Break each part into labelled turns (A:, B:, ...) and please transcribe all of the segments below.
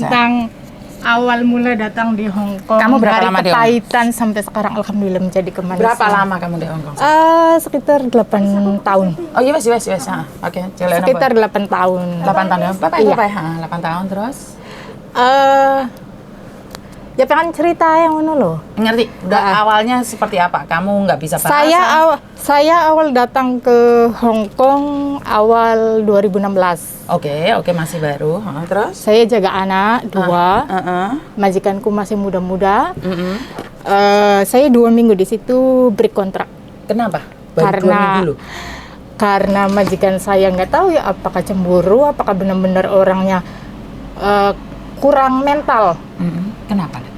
A: Tentang awal mula datang di Hong Kong.
B: Kamu berapa lama di Hong Kong?
A: Dari kepahitan sampai sekarang alhamdulillah menjadi kemanis.
B: Berapa lama kamu di Hong Kong?
A: Sekitar 8 tahun.
B: Oh iya, wes. Oke, jalan
A: Sekitar 8 tahun.
B: 8 tahun ya? Bapak,
A: Iya.
B: 8 tahun terus?
A: Ya pengen cerita yang mana loh.
B: Ngerti? Udah awalnya seperti apa? Kamu nggak bisa bahasa?
A: Saya awal datang ke Hong Kong awal 2016.
B: Oke, masih baru. Terus?
A: Saya jaga anak 2. Majikanku masih muda-muda. Saya 2 minggu di situ break kontrak.
B: Kenapa? Baru 2 minggu loh.
A: Karena majikan saya nggak tahu ya apakah cemburu, apakah benar-benar orangnya kurang mental.
B: Kenapa?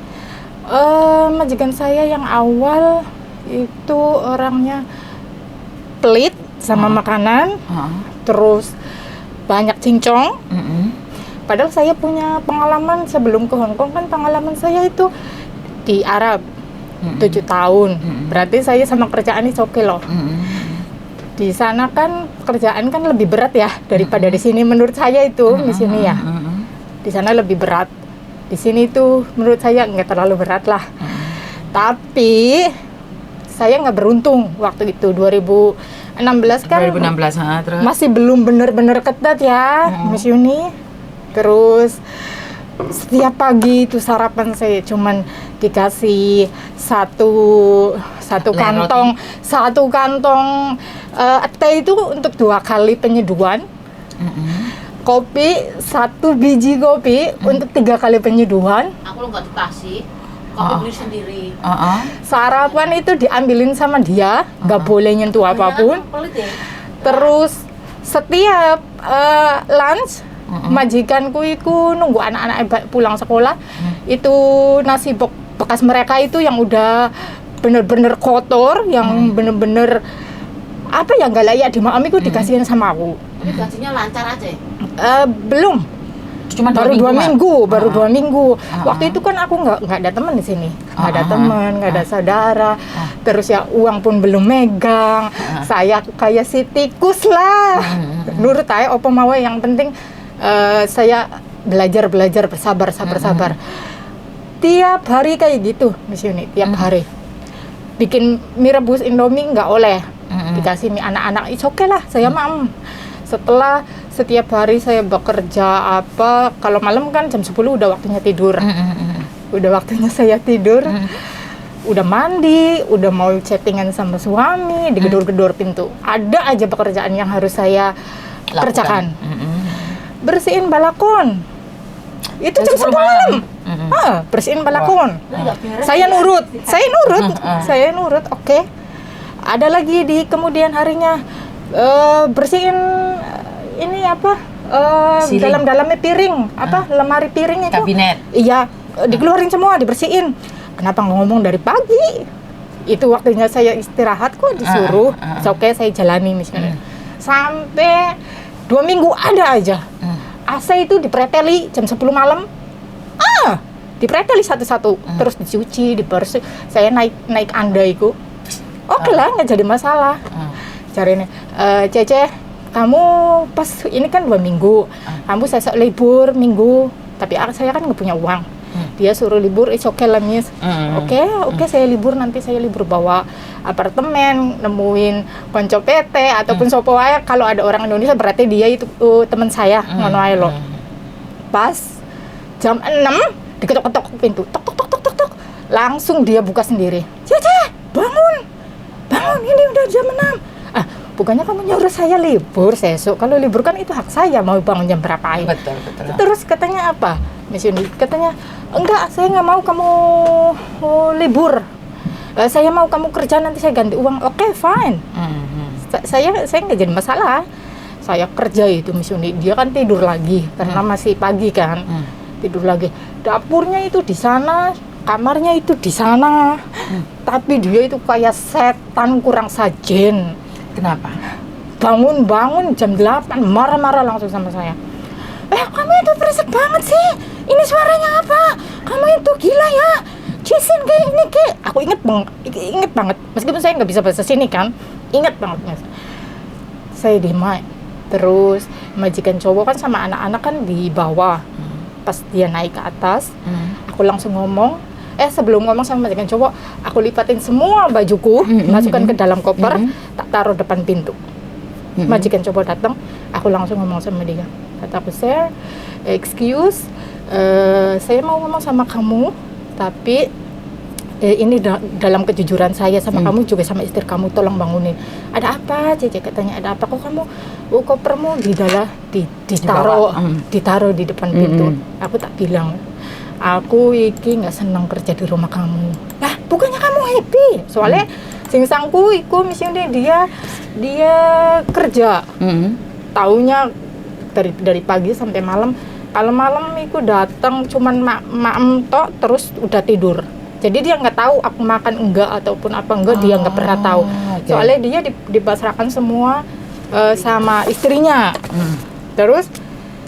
A: Majikan saya yang awal itu orangnya pelit sama makanan, terus banyak cincong. Padahal saya punya pengalaman sebelum ke Hong Kong, kan pengalaman saya itu di Arab 7 tahun. Berarti saya sama kerjaan ini oke loh. Di sana kan pekerjaan kan lebih berat ya daripada di sini menurut saya itu di sini ya. Di sana lebih berat. Di sini tuh menurut saya nggak terlalu berat lah. Tapi saya nggak beruntung waktu itu 2016 kan.
B: 2016 terus.
A: Masih belum benar-benar ketat ya, Miss Yuni. Terus setiap pagi itu sarapan saya cuman dikasih satu kantong teh itu untuk 2 kali penyeduhan. Kopi 1 biji kopi untuk 3 kali penyeduhan.
C: Aku lo nggak dikasih, kopi beli sendiri.
A: Sarapan itu diambilin sama dia, nggak boleh nyentuh apapun.
C: Pelit ya?
A: Terus setiap lunch, majikanku itu nunggu anak-anak pulang sekolah, itu nasi bekas mereka itu yang udah bener-bener kotor, yang bener-bener apa ya nggak layak dimakan itu dikasihin sama aku.
C: Ini gajinya lancar aja ya?
A: Belum.
B: Cuma
A: baru 2 minggu, baru 2 minggu.
B: Ah.
A: Waktu itu kan aku nggak ada teman di sini, nggak ada teman, nggak ada saudara. Terus ya uang pun belum megang. Saya kayak si tikus lah. Nurut aja, opo mau yang penting saya belajar bersabar. Tiap hari kayak gitu, Miss Yuni, tiap hari. Bikin mie rebus Indomie nggak oleh. Dikasih mie anak-anak, it's okay lah, saya mau. Setelah setiap hari saya bekerja kalau malam kan jam 10 udah waktunya tidur. Udah waktunya saya tidur. Udah mandi, udah mau chattingan sama suami, digedor-gedor pintu. Ada aja pekerjaan yang harus saya kerjakan. Bersihin balkon. Itu jam 10 malam. Bersihin balkon. Saya nurut. Saya nurut, oke. Ada lagi di kemudian harinya bersihin ini dalam-dalamnya piring, lemari piring itu.
B: Kabinet.
A: Iya, dikeluarin semua, dibersihin. Kenapa nggak ngomong dari pagi? Itu waktunya saya istirahat kok disuruh. Oke, saya jalani misalnya. Sampai 2 minggu ada aja. AC itu dipreteli jam 10 malam. Dipreteli satu-satu, terus dicuci, dibersih. Saya naik anda itu. Oke lah, nggak jadi masalah. Cari ini, Cece, kamu pas ini kan 2 minggu, kamu sesok libur minggu, tapi saya kan nggak punya uang. Dia suruh libur, it's okay lah miss. Oke, saya libur, nanti saya libur bawa apartemen, nemuin konco PT ataupun sopo aja. Kalau ada orang Indonesia berarti dia itu teman saya, ngono ae loh. Pas jam 6 diketok-ketok pintu, tok, langsung dia buka sendiri. Cece, bangun, ini udah jam 6. Bukannya kamu nyuruh saya libur sesuk. Kalau libur kan itu hak saya, mau bangun jam berapa.
B: Betul.
A: Terus katanya apa, Miss Yuni? Katanya, enggak, saya nggak mau kamu libur. Saya mau kamu kerja, nanti saya ganti uang. Oke, fine. Saya nggak jadi masalah. Saya kerja itu, Miss Yuni. Dia kan tidur lagi, karena masih pagi kan. Tidur lagi. Dapurnya itu di sana, kamarnya itu di sana. Tapi dia itu kayak setan kurang sajen.
B: Kenapa?
A: Bangun jam 8, marah-marah langsung sama saya. Kamu itu berisik banget sih. Ini suaranya apa? Kamu itu gila ya. Cisin kayak ini kayak. Aku inget banget. Meskipun saya nggak bisa bahasa sini kan. Inget banget. Saya diem. Terus majikan cowok kan sama anak-anak kan di bawah. Pas dia naik ke atas, aku langsung ngomong, sebelum ngomong sama majikan cowok, aku lipatin semua bajuku, masukkan ke dalam koper, tak taruh depan pintu. Majikan cowok datang, aku langsung ngomong sama dia. Kata aku, sir, excuse, saya mau ngomong sama kamu, tapi ini dalam kejujuran saya sama kamu juga sama istri kamu, tolong bangunin. Ada apa? Cece katanya, ada apa? Kok kamu kopermu ditaruh di depan pintu. Aku tak bilang, aku iki nggak senang kerja di rumah kamu. Lah, bukannya kamu happy? Soalnya sing sangku iku misalnya dia kerja. Taunya dari pagi sampai malam. Kalau malam iku datang cuman maem tok terus udah tidur. Jadi dia nggak tahu aku makan enggak ataupun apa enggak, dia nggak pernah tahu. Okay. Soalnya dia dipasrahkan semua sama istrinya. Terus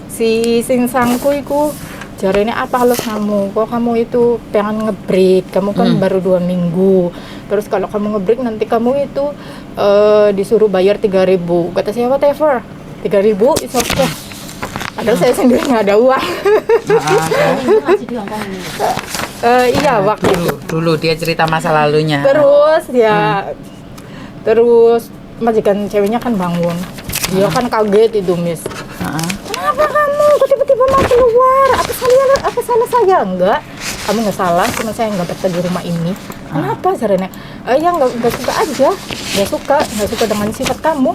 A: si sing sangku iku jarene apa lo kamu? Kok kamu itu pengen ngebreak? Kamu kan baru 2 minggu. Terus kalau kamu ngebreak nanti kamu itu disuruh bayar 3.000. Kata saya whatever. 3.000 it's okay. Padahal saya sendiri nggak ada uang.
C: Ini masih di Hongkong ini.
A: Iya, waktu
B: dulu dia cerita masa lalunya.
A: Terus majikan ceweknya kan bangun. Dia kan kaget itu, Miss. Kenapa kamu kok tiba-tiba mau keluar? Apa salah saya? Enggak, kamu nggak salah, cuma saya nggak betah di rumah ini. Kenapa caranya? Ya nggak suka aja, nggak suka dengan sifat kamu.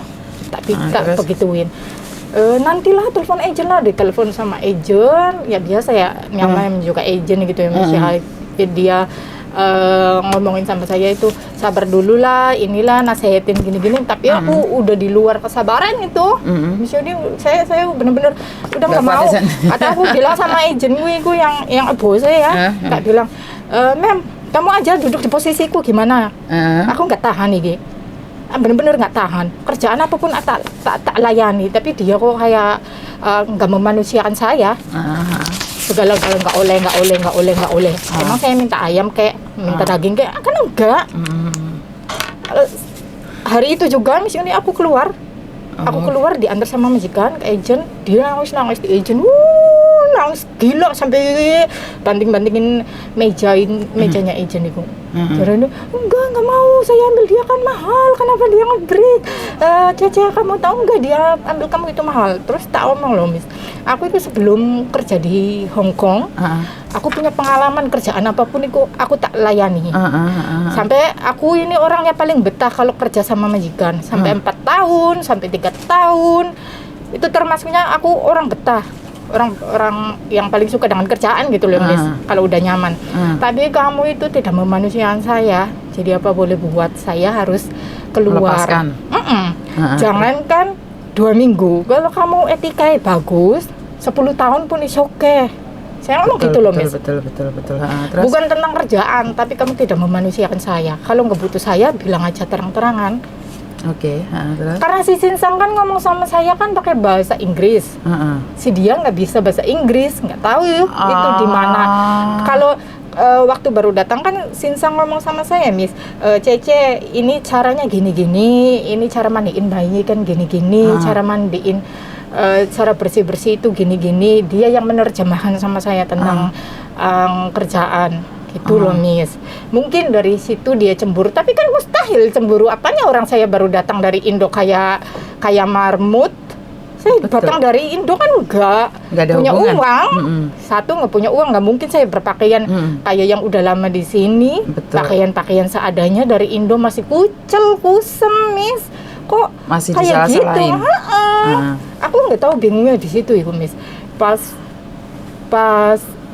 A: Tapi tak begituin. Nantilah telepon agent lah, ditelepon sama agent, ya biasa ya, namanya juga agent gitu ya, Mas. Dia ngomongin sama saya itu, sabar dulu lah, inilah nasihatin gini-gini, tapi aku udah di luar kesabaran itu. Misalnya saya bener-bener udah nggak mau. Atau aku bilang sama agent gue yang bos saya ya, tak bilang, mem, kamu aja duduk di posisiku gimana? Aku nggak tahan nih, bener-bener nggak tahan. Kerjaan apapun tak layani, tapi dia kok kayak nggak memanusiakan saya. Segala-gala nggak oleh. Emang saya minta ayam kayak, minta daging kayak, kan enggak. Hari itu juga misalnya aku keluar diantar sama majikan ke agent, dia nangis di agent, nangis gila sampai banting-bantingin mejanya agent itu. Jadi enggak mau, saya ambil dia kan mahal, kenapa dia nge-break? Cece, kamu tahu enggak dia ambil kamu itu mahal? Terus tak omong loh, Miss, aku itu sebelum kerja di Hong Kong, aku punya pengalaman kerjaan apapun itu aku tak layani. Sampai aku ini orangnya paling betah kalau kerja sama majikan, sampai 4 tahun, sampai 3 tahun. Itu termasuknya aku orang betah. Orang yang paling suka dengan kerjaan gitu loh, Miss. Kalau udah nyaman. Tapi kamu itu tidak memanusiakan saya. Jadi apa boleh buat, saya harus keluar. Jangankan 2 minggu. Kalau kamu etikanya bagus, 10 tahun pun is okay. Saya ngomong gitu loh, Miss.
B: Betul.
A: Terus? Bukan tentang kerjaan, tapi kamu tidak memanusiakan saya. Kalau nggak butuh saya, bilang aja terang-terangan.
B: Oke, terus?
A: Karena si Sinsang kan ngomong sama saya kan pakai bahasa Inggris. Si dia nggak bisa bahasa Inggris, nggak tahu itu di mana. Kalau waktu baru datang kan Sinsang ngomong sama saya, Miss, Cece, ini caranya gini-gini, ini cara mandiin bayi kan gini-gini, cara mandiin, cara bersih-bersih itu gini-gini. Dia yang menerjemahkan sama saya tentang kerjaan. Gitu loh, Miss. Mungkin dari situ dia cemburu, tapi kan mustahil cemburu. Apanya orang saya baru datang dari Indo kayak marmut. Saya datang dari Indo kan enggak
B: ada
A: punya
B: hubungan.
A: Uang. Satu nggak punya uang, nggak mungkin saya berpakaian kayak yang udah lama di sini. Pakaian seadanya dari Indo masih kusem, Miss. Kok
B: masih
A: kayak gitu? Aku nggak tahu, bingungnya di situ, Ibu, Miss. Pas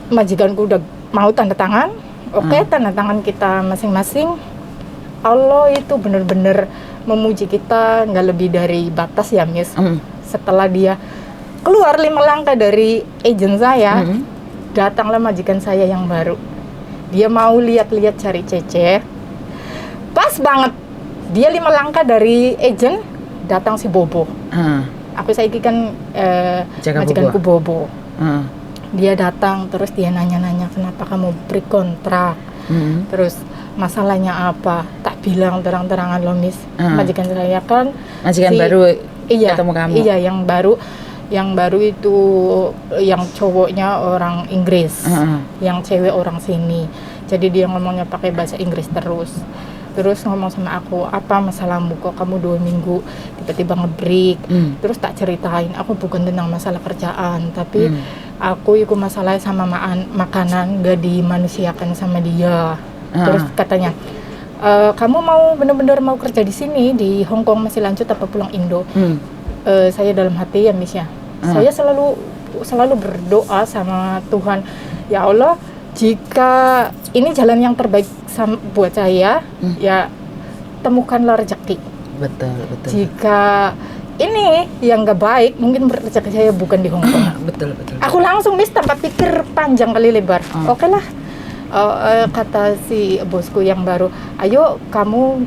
A: majikanku udah mau tanda tangan, tanda tangan kita masing-masing. Allah itu benar-benar memuji kita nggak lebih dari batas ya, Miss. Setelah dia keluar 5 langkah dari agent saya, datanglah majikan saya yang baru. Dia mau lihat-lihat cari Cece. Pas banget, dia 5 langkah dari agent, datang si Bobo. Aku saiki kan majikanku Bobo. Dia datang, terus dia nanya-nanya, kenapa kamu break kontrak? Terus masalahnya apa? Tak bilang terang-terangan loh, Miss. Majikan saya kan
B: baru ketemu kamu.
A: Iya, yang baru. Yang baru itu yang cowoknya orang Inggris, yang cewek orang sini. Jadi dia ngomongnya pakai bahasa Inggris terus ngomong sama aku, apa masalahmu kok kamu 2 minggu tiba-tiba nge-break. Terus tak ceritain, aku bukan tentang masalah kerjaan, tapi aku itu masalahnya sama makanan gak dimanusiakan sama dia. Terus katanya, kamu mau benar-benar mau kerja di sini di Hong Kong masih lanjut apa pulang Indo? Saya dalam hati ya Miss ya, saya selalu berdoa sama Tuhan, ya Allah, jika ini jalan yang terbaik buat saya, ya temukanlah rezeki.
B: Betul.
A: Jika ini yang nggak baik, mungkin rezeki saya bukan di Hong Kong.
B: Betul.
A: Aku langsung Miss tanpa pikir panjang kali lebar. Oke lah, kata si bosku yang baru, ayo kamu,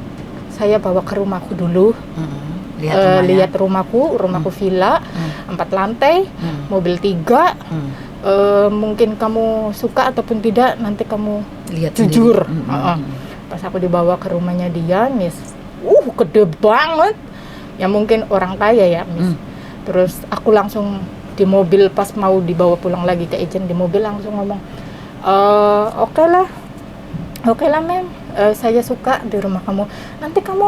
A: saya bawa ke rumahku dulu. Lihat rumahku villa 4 lantai, mobil 3. Mungkin kamu suka ataupun tidak, nanti kamu
B: Lihat
A: jujur. Pas aku dibawa ke rumahnya dia, Miss, gede banget. Ya mungkin orang kaya ya, Miss. Terus aku langsung di mobil pas mau dibawa pulang lagi ke agent, di mobil langsung ngomong, oke lah mem, saya suka di rumah kamu. Nanti kamu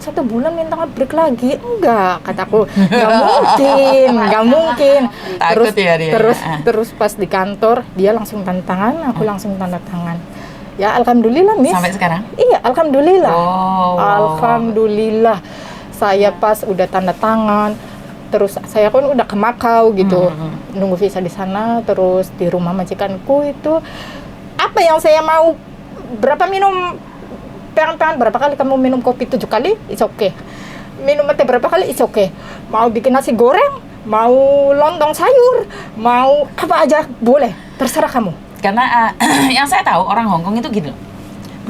A: 1 bulan minta break lagi? Enggak, kataku. Nggak mungkin.
B: Takut ya dia.
A: Terus pas di kantor dia langsung tanda tangan, aku langsung tanda tangan. Ya alhamdulillah Miss.
B: Sampai sekarang?
A: Iya, alhamdulillah. Alhamdulillah. Saya pas udah tanda tangan, terus saya kan udah ke Makau gitu, nunggu visa di sana, terus di rumah majikanku itu apa yang saya mau, berapa minum pengen berapa kali kamu minum kopi 7 kali, it's okay. Minum teh berapa kali, it's okay. Mau bikin nasi goreng, mau lontong sayur, mau apa aja boleh, terserah kamu.
B: Karena yang saya tahu orang Hong Kong itu gini loh,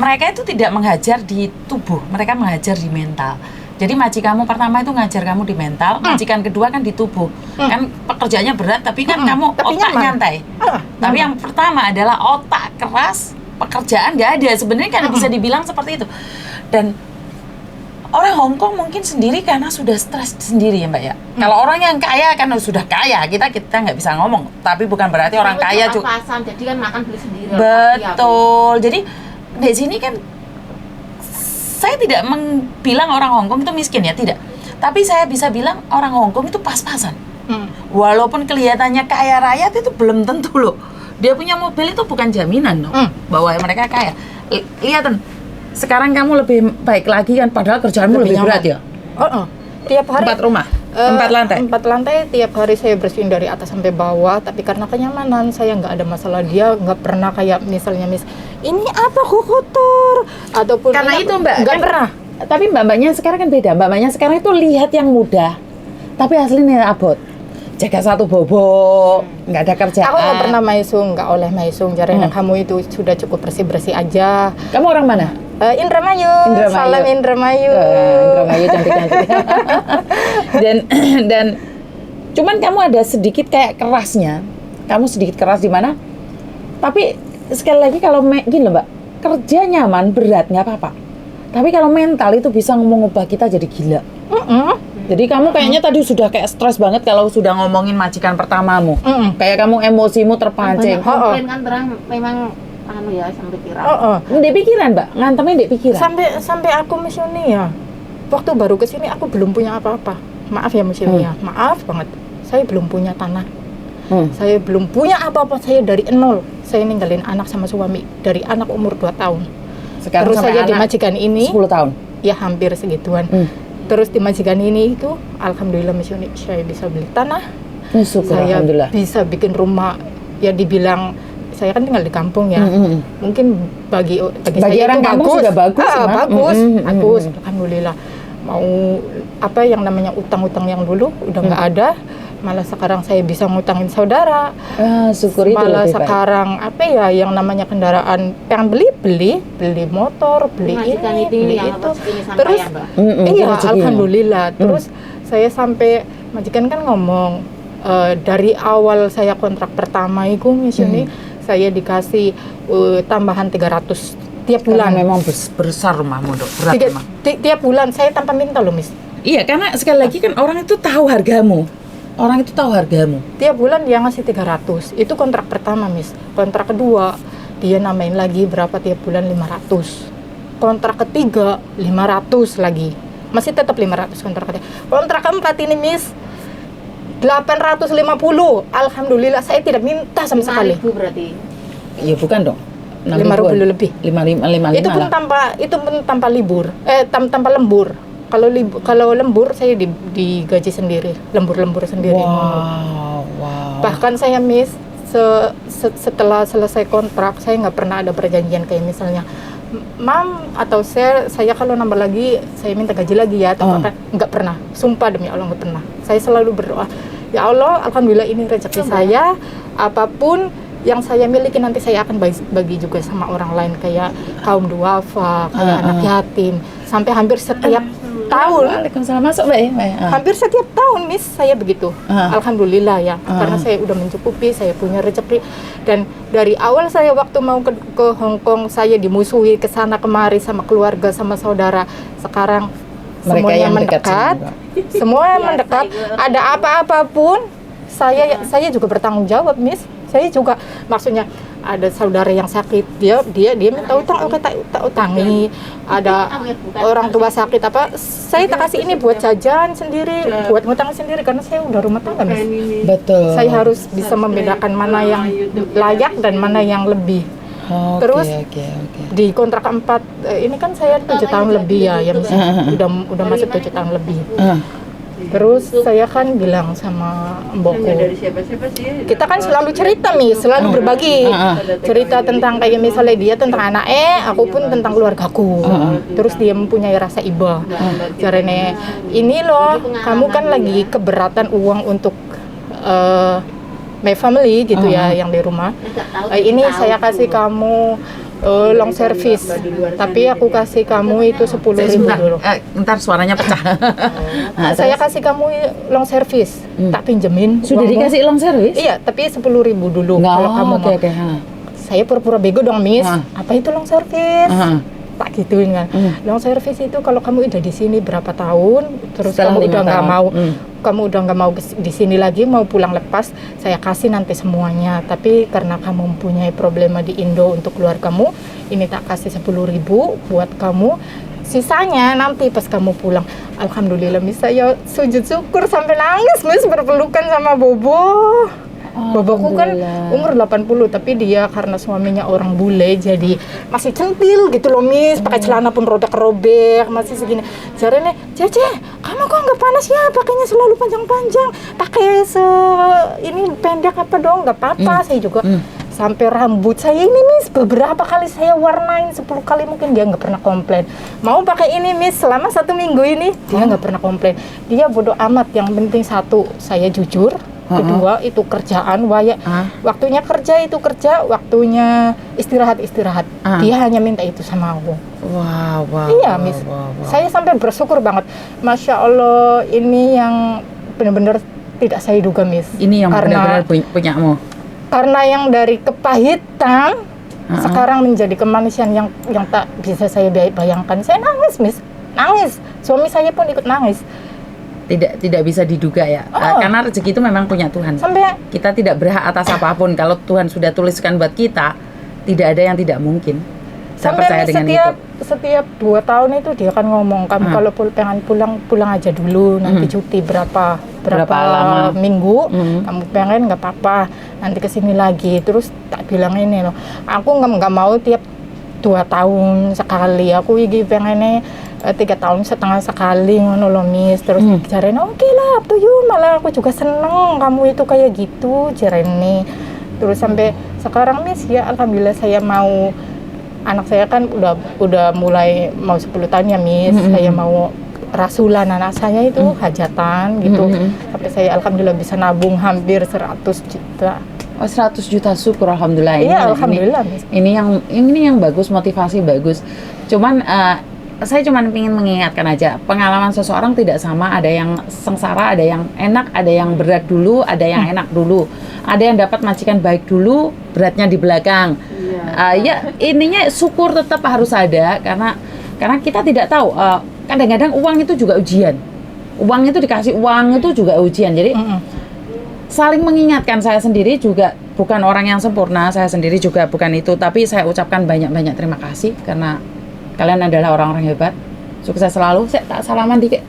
B: mereka itu tidak menghajar di tubuh, mereka menghajar di mental. Jadi majikanmu pertama itu ngajar kamu di mental, majikan kedua kan di tubuh. Kan pekerjaannya berat, tapi kan kamu
A: tapi
B: otak
A: nyaman.
B: nyantai. Tapi yang pertama adalah otak keras, pekerjaan nggak ada. Sebenarnya kan bisa dibilang seperti itu. Dan orang Hong Kong mungkin sendiri karena sudah stres sendiri ya Mbak ya. Kalau orang yang kaya kan sudah kaya, kita nggak bisa ngomong. Tapi bukan berarti orang kaya juga.
C: Pas-pasan, jadi kan makan beli sendiri.
B: Betul. Jadi di sini kan saya tidak bilang orang Hong Kong itu miskin ya, tidak. Tapi saya bisa bilang orang Hong Kong itu pas-pasan. Walaupun kelihatannya kaya raya itu belum tentu loh. Dia punya mobil itu bukan jaminan loh, bahwa mereka kaya. Lihat, sekarang kamu lebih baik lagi kan, padahal kerjaanmu lebih berat ya.
A: Tiap hari
B: 4 rumah, 4 lantai.
A: 4 lantai, tiap hari saya bersihin dari atas sampai bawah. Tapi karena kenyamanan, saya nggak ada masalah. Dia nggak pernah kayak misalnya ini apa kok kotor ataupun
B: Karena itu Mbak,
A: nggak
B: kan,
A: pernah.
B: Tapi mbak-mbaknya sekarang kan beda. Mbak-mbaknya sekarang itu lihat yang mudah, tapi aslinya abot. Jaga 1 bobo, nggak ada kerjaan.
A: Aku nggak pernah maisung, nggak oleh maisung. Jarang kamu itu sudah cukup bersih-bersih aja.
B: Kamu orang mana?
A: Indramayu. Salam Indramayu.
B: Indramayu cantik-cantik. dan cuman kamu ada sedikit kayak kerasnya. Kamu sedikit keras di mana? Tapi sekali lagi kalau gini loh Mbak, kerja nyaman, berat nggak apa-apa. Tapi kalau mental itu bisa mengubah kita jadi gila. Jadi kamu kayaknya tadi sudah kayak stres banget kalau sudah ngomongin majikan pertamamu. Kayak kamu emosimu terpancing.
C: Komplain kan terang memang ya sampai pikiran.
B: Di pikiran Mbak, ngantemin di pikiran.
A: Sampai aku misalnya ya, waktu baru kesini aku belum punya apa-apa. Maaf ya misalnya, maaf banget. Saya belum punya tanah. Saya belum punya apa-apa. Saya dari nol. Saya ninggalin anak sama suami dari anak umur 2 tahun.
B: Sekarang
A: terus saya di majikan ini
B: 10 tahun.
A: Ya hampir segituan. Terus di majikan ini itu alhamdulillah misalnya saya bisa beli tanah.
B: Syukur,
A: saya
B: alhamdulillah.
A: bisa bikin rumah. Ya dibilang saya kan tinggal di kampung ya. Mungkin bagi saya
B: orang
A: itu
B: kampung
A: bagus.
B: sudah bagus.
A: Bagus. Alhamdulillah. Mau apa yang namanya utang-utang yang dulu udah nggak ada. Malah sekarang saya bisa ngutangin saudara.
B: Syukur itu
A: malah
B: lebih
A: sekarang
B: baik.
A: apa ya yang namanya kendaraan pengen beli motor, beli
C: Majikan
A: ini, beli
C: yang
A: itu.
C: rezekinya
A: Terus
C: sampai ya, Mbak?
A: iya
B: rezekinya.
A: alhamdulillah. Terus saya sampai majikan kan ngomong dari awal saya kontrak pertama itu misalnya saya dikasih tambahan 300 tiap bulan.
B: Karena memang besar rumahmu dok, berat memang.
A: Tiap bulan saya tanpa minta loh Miss.
B: Iya, karena sekali lagi kan orang itu tahu hargamu. Orang itu tahu hargamu.
A: Tiap bulan dia ngasih 300. Itu kontrak pertama, Miss. Kontrak kedua, dia namain lagi berapa tiap bulan 500. Kontrak ketiga 500 lagi. Masih tetap 500 kontrak ketiga. Kontrak keempat ini, Miss, 850. Alhamdulillah saya tidak minta sama sekali.
C: 5.000 berarti.
B: Iya bukan dong.
A: 5.000 lebih.
B: 55
A: Itu pun tanpa libur. Tanpa lembur. Kalau lembur saya digaji sendiri, lembur sendiri.
B: Wow.
A: Bahkan saya, Miss, setelah selesai kontrak saya nggak pernah ada perjanjian kayak misalnya, Mam atau saya kalau nambah lagi saya minta gaji lagi ya atau apa. Nggak pernah. Sumpah demi Allah nggak pernah. Saya selalu berdoa, ya Allah, alhamdulillah ini rezeki saya. Apapun yang saya miliki nanti saya akan bagi juga sama orang lain, kayak kaum duafa, kayak anak yatim. Sampai hampir setiap tahun.
B: Waalaikumsalam, masuk Mbak ya.
A: Hampir setiap tahun, Miss, saya begitu. Alhamdulillah ya, karena saya udah mencukupi, saya punya rezeki. Dan dari awal saya waktu mau ke Hong Kong, saya dimusuhi ke sana kemari sama keluarga, sama saudara. Sekarang
B: Mereka
A: semuanya
B: yang
A: mendekat,
B: dekat
A: semua mendekat. Ada apa-apa pun, saya juga bertanggung jawab, Miss. Saya juga, maksudnya ada saudara yang sakit, dia minta utang, oke tak utangi. Ada orang tua sakit apa, saya tak kasih ini buat jajan sendiri, buat ngutang sendiri, karena saya udah rumah tangga, Miss.
B: Betul.
A: Saya harus bisa membedakan mana yang layak dan mana yang lebih. Terus di kontrak keempat ini kan saya 7 tahun lebih ya, Miss. Udah masuk 7 tahun lebih. Terus saya kan bilang sama mbokku, kita kan selalu cerita, Miss, selalu berbagi cerita tentang kayak misalnya dia tentang anaknya, aku pun tentang keluargaku. Terus dia mempunyai rasa iba. Caranya ini loh, kamu kan lagi keberatan uang untuk my family gitu ya, yang di rumah. Ini saya kasih kamu long service, tapi aku kasih kamu itu 10.000 dulu.
B: Ntar suaranya pecah.
A: Saya kasih kamu long service, tak pinjemin.
B: Sudah
A: uangmu.
B: dikasih long service?
A: Iya, tapi 10.000 dulu kalau kamu mau. Saya pura-pura bego dong, Miss. Apa itu long service? Tak gituin kan. Long service itu kalau kamu udah di sini berapa tahun, terus
B: Setelah
A: kamu udah nggak mau,
B: kamu
A: udah nggak mau di sini lagi, mau pulang lepas, saya kasih nanti semuanya. Tapi karena kamu mempunyai problema di Indo untuk keluargamu, ini tak kasih 10.000 buat kamu. Sisanya nanti pas kamu pulang. Alhamdulillah, Miss, saya sujud syukur sampai nangis, Miss, berpelukan sama Bobo. Boboku kan umur 80, tapi dia karena suaminya orang bule, jadi masih centil gitu loh, Miss. Pakai celana pun robek-robek, masih segini. Caranya, Cece, kamu kok nggak panas ya? Pakainya selalu panjang-panjang. Pakai ini pendek apa dong? Nggak apa-apa. Saya juga sampai rambut saya ini, Miss, beberapa kali saya warnain, 10 kali mungkin dia nggak pernah komplain. Mau pakai ini, Miss, selama 1 minggu ini dia nggak pernah komplain. Dia bodoh amat. Yang penting satu, saya jujur. Kedua itu kerjaan, waktunya kerja itu kerja, waktunya istirahat. Dia hanya minta itu sama aku.
B: Wow.
A: Iya, Miss. Saya sampai bersyukur banget. Masya Allah, ini yang benar-benar tidak saya duga, Miss.
B: Ini yang benar-benar punyamu.
A: Karena yang dari kepahitan sekarang menjadi kemanusiaan yang tak bisa saya bayangkan. Saya nangis, Miss. Nangis. Suami saya pun ikut nangis.
B: Tidak bisa diduga ya, karena rezeki itu memang punya Tuhan.
A: Sampai
B: kita tidak berhak atas apapun. Kalau Tuhan sudah tuliskan buat kita, tidak ada yang tidak mungkin. Saya percaya dengan itu.
A: Setiap 2 tahun itu dia kan ngomong, kamu kalau pengen pulang aja dulu, nanti cuti berapa
B: lama
A: minggu, kamu pengen nggak apa-apa, nanti kesini lagi. Terus tak bilang ini loh, aku nggak mau tiap 2 tahun sekali, aku pengennya 3 tahun setengah sekali ngono loh, Miss. Terus caranya oke lah, up to you, malah aku juga seneng kamu itu kayak gitu, Jeremy. Terus sampai sekarang, Miss, ya alhamdulillah saya mau, anak saya kan udah mulai mau 10 tahun ya, Miss. Saya mau rasulan anak saya itu hajatan gitu. Sampai saya alhamdulillah bisa nabung hampir 100 juta.
B: Oh, 100 juta, syukur alhamdulillah.
A: Iya, alhamdulillah, Miss.
B: Ini yang bagus, motivasi bagus. Cuman saya cuma ingin mengingatkan aja, pengalaman seseorang tidak sama, ada yang sengsara, ada yang enak, ada yang berat dulu, ada yang enak dulu, ada yang dapat majikan baik dulu, beratnya di belakang. Ya ininya syukur tetap harus ada, karena kita tidak tahu, kadang-kadang uang itu juga ujian, uang itu dikasih uang itu juga ujian. Jadi saling mengingatkan. Saya sendiri juga bukan orang yang sempurna, saya sendiri juga bukan itu, tapi saya ucapkan banyak-banyak terima kasih karena kalian adalah orang-orang hebat. Sukses selalu. Saya tak salaman dikit.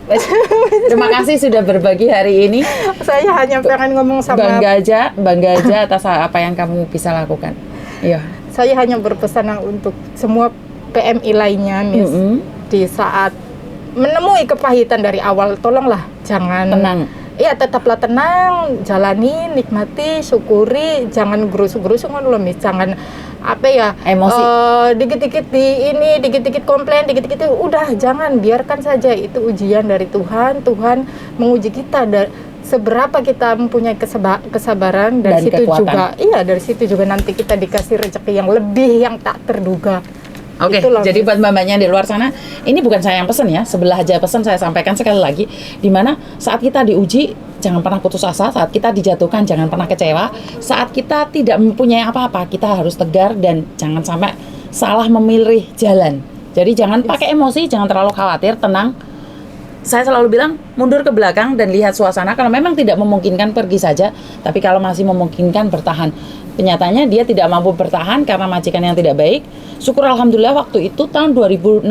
B: Terima kasih sudah berbagi hari ini.
A: Saya hanya pengen ngomong sama
B: Bangga aja atas apa yang kamu bisa lakukan. Iya.
A: saya hanya berpesan untuk semua PMI lainnya, Miss. Di saat menemui kepahitan dari awal, tolonglah jangan
B: Tenang.
A: Iya, tetaplah tenang, jalani, nikmati, syukuri, jangan gerusuk-gerusuk ngono lho, Miss. Jangan apa ya,
B: Emosi.
A: Dikit-dikit di ini, dikit-dikit komplain, dikit-dikit udah, jangan, biarkan saja itu ujian dari Tuhan. Tuhan menguji kita seberapa kita mempunyai kesabaran,
B: Dan
A: dari situ
B: kekuatan.
A: juga dari situ juga nanti kita dikasih rezeki yang lebih, yang tak terduga.
B: Oke,
A: Itulah,
B: jadi
A: Miss.
B: buat mbak-mbaknya di luar sana, ini bukan saya yang pesen ya, sebelah aja pesen, saya sampaikan sekali lagi, dimana saat kita diuji, jangan pernah putus asa, saat kita dijatuhkan, jangan pernah kecewa, saat kita tidak mempunyai apa-apa, kita harus tegar dan jangan sampai salah memilih jalan. Jadi jangan pakai emosi, jangan terlalu khawatir, tenang. Saya selalu bilang, mundur ke belakang dan lihat suasana. Kalau memang tidak memungkinkan, pergi saja. Tapi kalau masih memungkinkan, bertahan. Kenyataannya dia tidak mampu bertahan karena majikan yang tidak baik. Syukur alhamdulillah waktu itu tahun 2016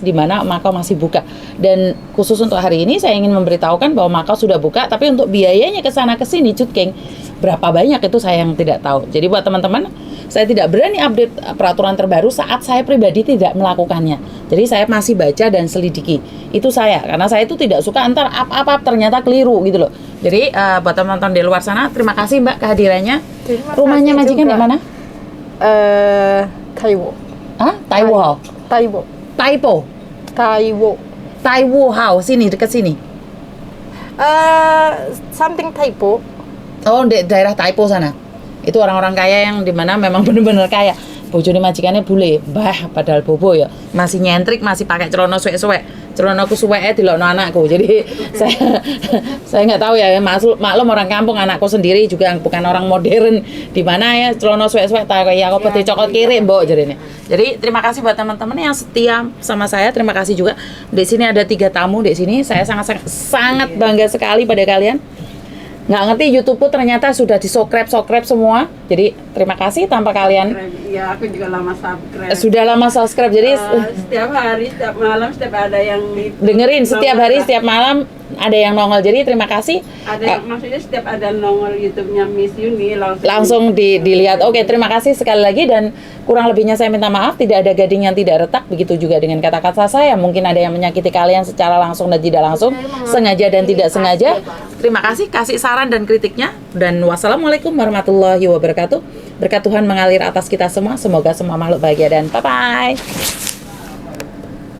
B: di mana Makau masih buka. Dan khusus untuk hari ini saya ingin memberitahukan bahwa Makau sudah buka, tapi untuk biayanya ke sana ke sini Cutking berapa banyak itu saya yang tidak tahu. Jadi buat teman-teman, saya tidak berani update peraturan terbaru saat saya pribadi tidak melakukannya. Jadi saya masih baca dan selidiki. Itu saya, karena saya itu tidak suka antar apa-apa ternyata keliru gitu loh. Jadi buat teman-teman di luar sana, terima kasih Mbak kehadirannya.
A: Terima
B: Rumahnya
A: kasih
B: majikan
A: juga.
B: di mana?
A: Taiwo.
B: Hah? Taiwo.
A: Taiwo.
B: Taipo.
A: Taiwo.
B: Taiwo House sini dekat sini.
A: Something Taipo.
B: Oh, di daerah Taipo sana. Itu orang-orang kaya yang dimana memang benar-benar kaya. Bojone majikannya bule, bah padahal bobo ya. Masih nyentrik, masih pakai celana suwek-suwek. Celana ku suweke dilokno anakku. Jadi saya nggak tahu ya, maklum orang kampung, anakku sendiri juga bukan orang modern. Di mana ya celana suwek-suwek tak kayak aku peti coklat kiri, Mbok jarene. Jadi terima kasih buat teman-teman yang setia sama saya. Terima kasih juga. Di sini ada 3 tamu di sini. Saya sangat bangga sekali pada kalian. Nggak ngerti YouTube-ku ternyata sudah di-subscribe semua. Jadi terima kasih, tanpa kalian
D: Iya, aku juga lama subscribe.
B: sudah lama subscribe. Jadi
D: Setiap hari, setiap malam, setiap ada yang
B: dengerin setiap hari, setiap malam ada yang nongol. Jadi terima kasih.
D: ada maksudnya setiap ada nongol YouTube-nya Miss Yuni
B: Langsung dilihat. Oke, terima kasih sekali lagi dan kurang lebihnya saya minta maaf, tidak ada gading yang tidak retak. Begitu juga dengan kata-kata saya, mungkin ada yang menyakiti kalian secara langsung dan tidak langsung, sengaja dan tidak sengaja. Terima kasih, kasih saran dan kritiknya, dan wassalamualaikum warahmatullahi wabarakatuh. Berkat Tuhan mengalir atas kita semua, semoga semua makhluk bahagia dan bye-bye.